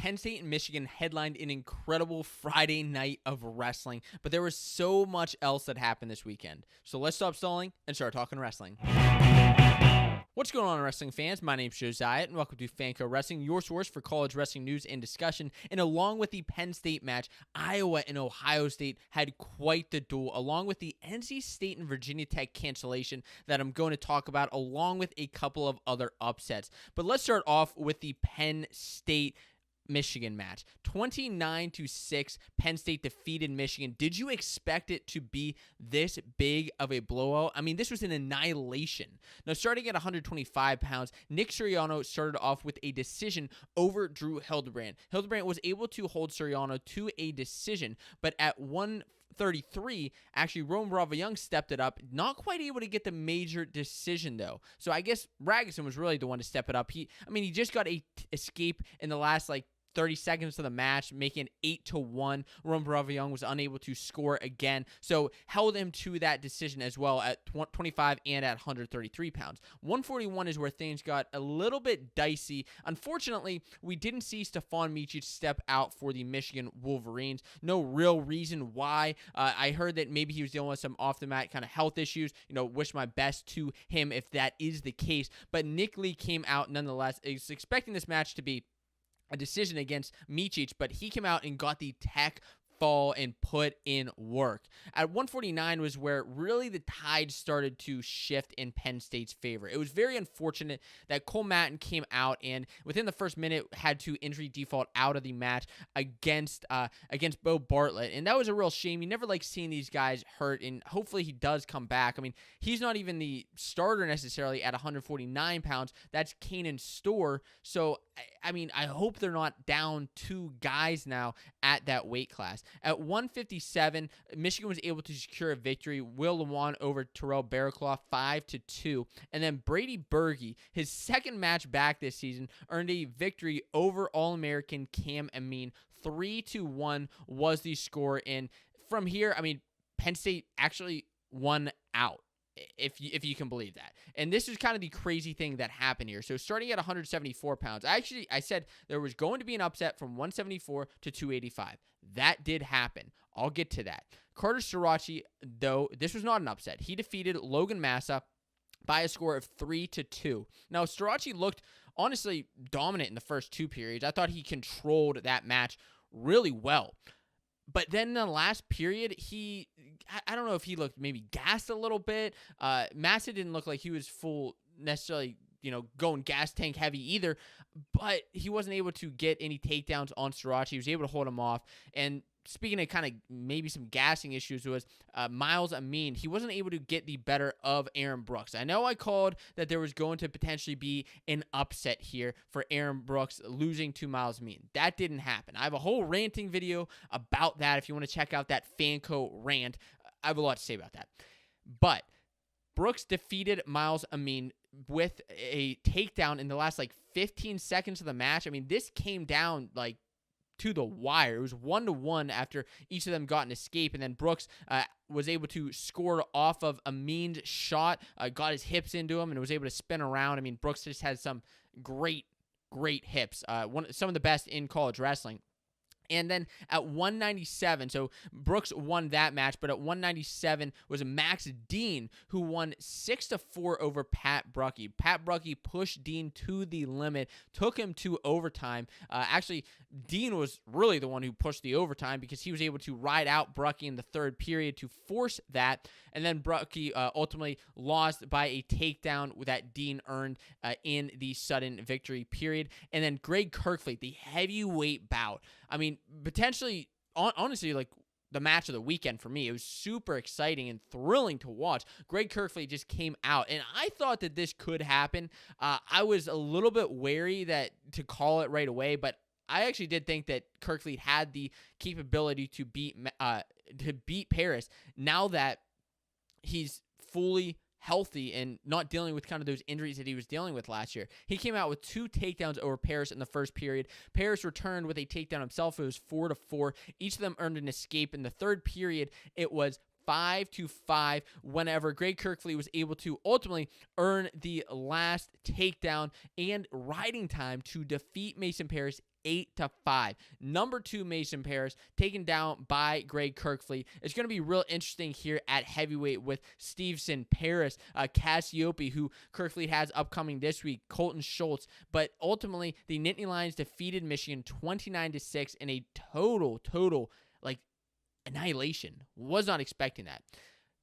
Penn State and Michigan headlined an incredible Friday night of wrestling, but there was so much else that happened this weekend. So let's stop stalling and start talking wrestling. What's going on, wrestling fans? My name's Josiah, and welcome to Fanco Wrestling, your source for college wrestling news and discussion. And along with the Penn State match, Iowa and Ohio State had quite the duel, along with the NC State and Virginia Tech cancellation that I'm going to talk about, along with a couple of other upsets. But let's start off with the Penn State Michigan match. 29-6, Penn State defeated Michigan. Did you expect it to be this big of a blowout? I mean, this was an annihilation. Now, starting at 125 pounds, Nick Suriano started off with a decision over Drew Hildebrand. Hildebrand was able to hold Suriano to a decision, but at 133, actually, Rome Bravo Young stepped it up. Not quite able to get the major decision, though. So I guess Ragusin was really the one to step it up. He just got a escape in the last, 30 seconds of the match, making it 8-1. Rome Bravo Young was unable to score again, so held him to that decision as well at 25 and at 133 pounds. 141 is where things got a little bit dicey. Unfortunately, we didn't see Stefan Micic step out for the Michigan Wolverines. No real reason why. I heard that maybe he was dealing with some off-the-mat kind of health issues. Wish my best to him if that is the case. But Nick Lee came out nonetheless. Is expecting this match to be a decision against Micic, but he came out and got the tech fall and put in work. At 149 was where really the tide started to shift in Penn State's favor. It was very unfortunate that Cole Matten came out and within the first minute had to injury default out of the match against Bo Bartlett, and that was a real shame. You never like seeing these guys hurt, and hopefully he does come back. I mean, he's not even the starter necessarily at 149 pounds. That's Kanan Storr, so I hope they're not down two guys now at that weight class. At 157, Michigan was able to secure a victory. Will Lewan over Terrell Barraclough 5-2. And then Brady Berge, his second match back this season, earned a victory over All-American Cam Amin. 3-1 was the score. And from here, Penn State actually won out, if you can believe that. And this is kind of the crazy thing that happened here. So starting at 174 pounds, I said there was going to be an upset from 174 to 285. That did happen. I'll get to that. Carter Sirachi, though, this was not an upset. He defeated Logan Massa by a score of 3-2. Now, Sirachi looked honestly dominant in the first two periods. I thought he controlled that match really well. But then in the last period, I don't know if he looked maybe gassed a little bit. Massa didn't look like he was full necessarily, going gas tank heavy either. But he wasn't able to get any takedowns on Sirachi. He was able to hold him off. And speaking of kind of maybe some gassing issues was Miles Amin. He wasn't able to get the better of Aaron Brooks. I know I called that there was going to potentially be an upset here for Aaron Brooks losing to Miles Amin. That didn't happen. I have a whole ranting video about that if you want to check out that Fanco rant. I have a lot to say about that. But Brooks defeated Miles Amin with a takedown in the last 15 seconds of the match. This came down to the wire. It was 1-1 after each of them got an escape, and then Brooks was able to score off of Amin's shot, got his hips into him, and was able to spin around. Brooks just has some great hips, some of the best in college wrestling. And then at 197, so Brooks won that match, but at 197 was Max Dean, who won 6-4 over Pat Bruckey. Pat Bruckey pushed Dean to the limit, took him to overtime. Actually, Dean was really the one who pushed the overtime because he was able to ride out Bruckey in the third period to force that. And then Bruckey ultimately lost by a takedown that Dean earned in the sudden victory period. And then Greg Kirkfleet, the heavyweight bout. Potentially, honestly, the match of the weekend for me. It was super exciting and thrilling to watch. Greg Kirkfleet just came out, and I thought that this could happen. I was a little bit wary to call it right away, but I actually did think that Kirkfleet had the capability to beat Paris now that he's fully healthy and not dealing with kind of those injuries that he was dealing with last year. He came out with 2 takedowns over Paris in the first period. Paris returned with a takedown himself. It was 4-4. Each of them earned an escape. In the third period, it was 5-5 whenever Greg Kirkfleet was able to ultimately earn the last takedown and riding time to defeat Mason Paris 8-5. Number 2 Mason Paris taken down by Greg Kirkfleet. It's going to be real interesting here at heavyweight with Stevenson, Paris, Cassiope, who Kirkfleet has upcoming this week, Colton Schultz. But ultimately, the Nittany Lions defeated Michigan 29-6 in a total like annihilation. Was not expecting that.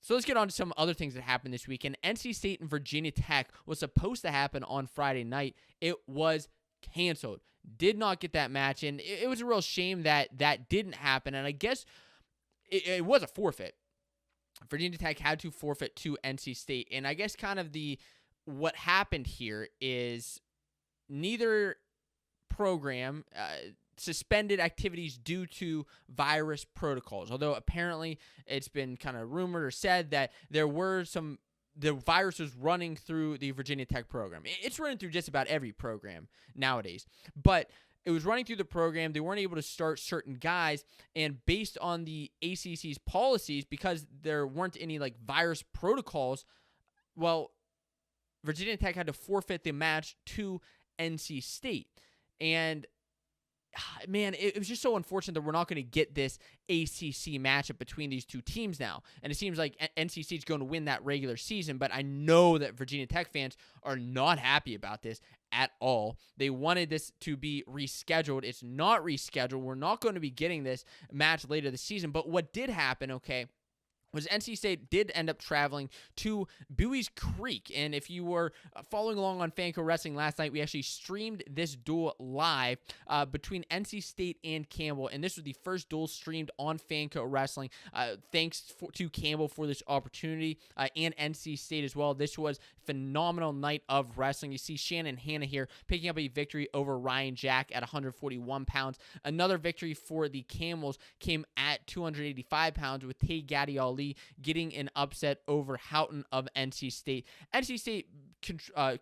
So let's get on to some other things that happened this weekend. NC State and Virginia Tech was supposed to happen on Friday night. It was canceled. Did not get that match, and it was a real shame that that didn't happen, and I guess it was a forfeit. Virginia Tech had to forfeit to NC State, and I guess kind of what happened here is neither program suspended activities due to virus protocols, although apparently it's been kind of rumored or said that the virus was running through the Virginia Tech program. It's running through just about every program nowadays, but it was running through the program. They weren't able to start certain guys, and based on the ACC's policies, because there weren't any like virus protocols, well, Virginia Tech had to forfeit the match to NC State. And man, it was just so unfortunate that we're not going to get this ACC matchup between these two teams now. And it seems like NC State's going to win that regular season, but I know that Virginia Tech fans are not happy about this at all. They wanted this to be rescheduled. It's not rescheduled. We're not going to be getting this match later this season. But what did happen, okay, was NC State did end up traveling to Bowie's Creek. And if you were following along on Fanco Wrestling last night, we actually streamed this duel live between NC State and Campbell. And this was the first duel streamed on Fanco Wrestling. Thanks to Campbell for this opportunity and NC State as well. This was a phenomenal night of wrestling. You see Shannon Hanna here picking up a victory over Ryan Jack at 141 pounds. Another victory for the Camels came at 285 pounds with Tay Gaddy Ali getting an upset over Houghton of NC State. NC State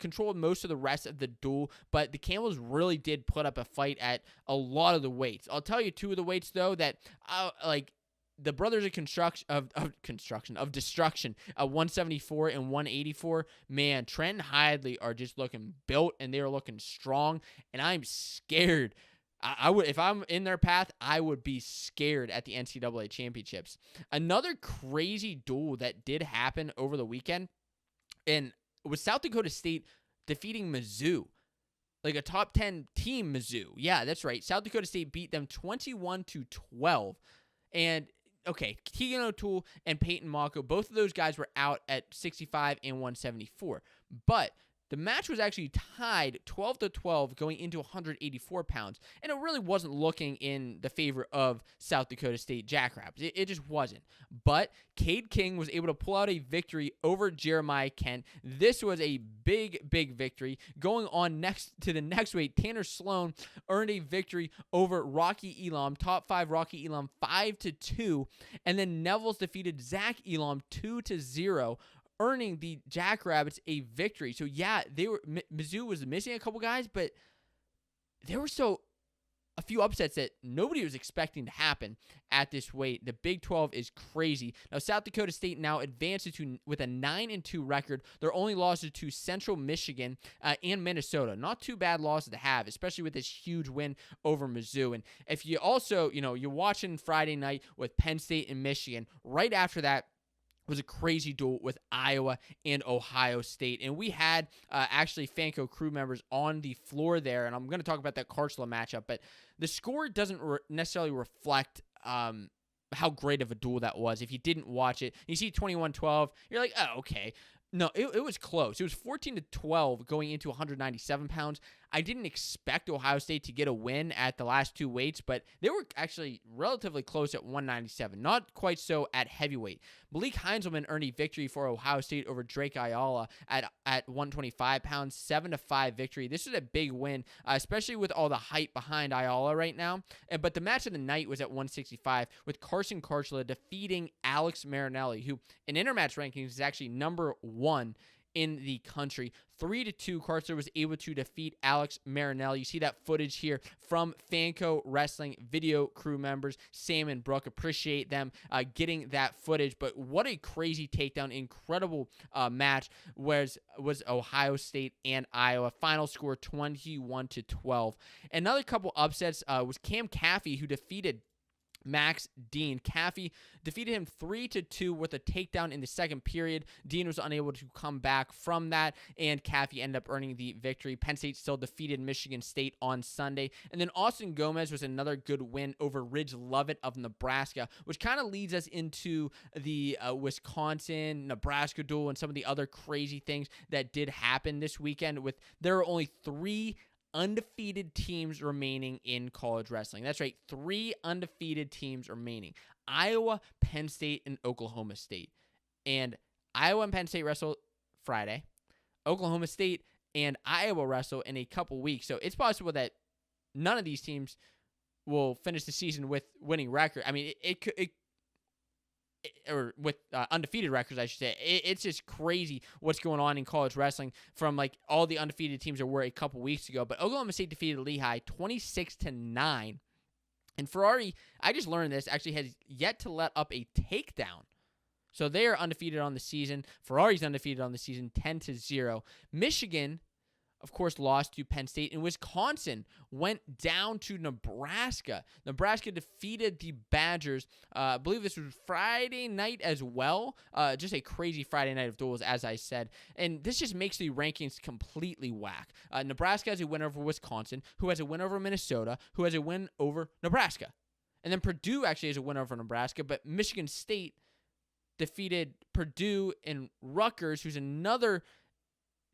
controlled most of the rest of the duel, but the Camels really did put up a fight at a lot of the weights. I'll tell you two of the weights, though, that like the Brothers of Destruction, 174 and 184. Man, Trent and Hidley are just looking built, and they are looking strong, and I'm scared. I would, if I'm in their path, I would be scared at the NCAA championships. Another crazy duel that did happen over the weekend, and was South Dakota State defeating Mizzou, like a top 10 team. Mizzou, yeah, that's right. South Dakota State beat them 21-12, and okay, Keegan O'Toole and Peyton Mako, both of those guys were out at 65 and 174, but the match was actually tied 12-12 going into 184 pounds, and it really wasn't looking in the favor of South Dakota State Jackrabbits. It just wasn't. But Cade King was able to pull out a victory over Jeremiah Kent. This was a big victory. Going on next to the next weight, Tanner Sloan earned a victory over Rocky Elam, top 5 Rocky Elam 5-2, and then Neville's defeated Zach Elam 2-0. Earning the Jackrabbits a victory. So yeah, Mizzou was missing a couple guys, but there were a few upsets that nobody was expecting to happen at this weight. The Big 12 is crazy. Now South Dakota State now advances with a 9-2 record. Their only losses to Central Michigan and Minnesota. Not too bad losses to have, especially with this huge win over Mizzou. And if you also, you're watching Friday night with Penn State and Michigan, right after that was a crazy duel with Iowa and Ohio State. And we had actually Fanco crew members on the floor there, and I'm going to talk about that Karchla matchup, but the score doesn't necessarily reflect how great of a duel that was. If you didn't watch it, you see 21-12, you're like, oh, okay. No, it was close. It was 14-12 going into 197 pounds. I didn't expect Ohio State to get a win at the last two weights, but they were actually relatively close at 197. Not quite so at heavyweight. Malik Heinzelman earned a victory for Ohio State over Drake Ayala at 125 pounds, 7-5 victory. This was a big win, especially with all the hype behind Ayala right now. But the match of the night was at 165 with Carson Karchla defeating Alex Marinelli, who in intermatch rankings is actually number 1 in the country. 3-2, Carter was able to defeat Alex Marinelli. You see that footage here from Fanco Wrestling video crew members, Sam and Brooke. Appreciate them getting that footage. But what a crazy takedown. Incredible match was Ohio State and Iowa. Final score 21-12. Another couple upsets was Cam Caffey, who defeated Max Dean. Caffey defeated him 3-2 with a takedown in the second period. Dean was unable to come back from that, and Caffey ended up earning the victory. Penn State still defeated Michigan State on Sunday. And then Austin Gomez was another good win over Ridge Lovett of Nebraska, which kind of leads us into the Wisconsin-Nebraska duel and some of the other crazy things that did happen this weekend. There are only 3 undefeated teams remaining in college wrestling. That's right, 3 undefeated teams remaining. Iowa, Penn State, and Oklahoma State. And Iowa and Penn State wrestle Friday. Oklahoma State and Iowa wrestle in a couple weeks. So it's possible that none of these teams will finish the season with winning record. I mean, or with undefeated records, I should say. It's just crazy what's going on in college wrestling from like all the undefeated teams that were a couple weeks ago. But Oklahoma State defeated Lehigh 26-9. And Ferrari, I just learned this, actually has yet to let up a takedown. So they are undefeated on the season. Ferrari's undefeated on the season, 10-0. Michigan, of course, lost to Penn State, and Wisconsin went down to Nebraska. Nebraska defeated the Badgers. I believe this was Friday night as well. Just a crazy Friday night of duels, as I said. And this just makes the rankings completely whack. Nebraska has a win over Wisconsin, who has a win over Minnesota, who has a win over Nebraska. And then Purdue actually has a win over Nebraska, but Michigan State defeated Purdue and Rutgers, who's another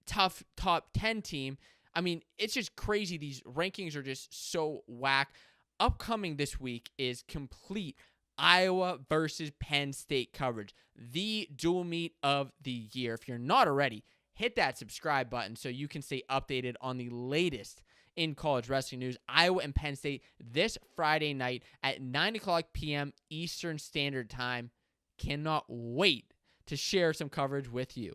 tough top 10 team. I mean, it's just crazy. These rankings are just so whack. Upcoming this week is complete Iowa versus Penn State coverage, the dual meet of the year. If you're not already, hit that subscribe button so you can stay updated on the latest in college wrestling news. Iowa and Penn State this Friday night at 9:00 p.m. Eastern Standard Time. Cannot wait to share some coverage with you.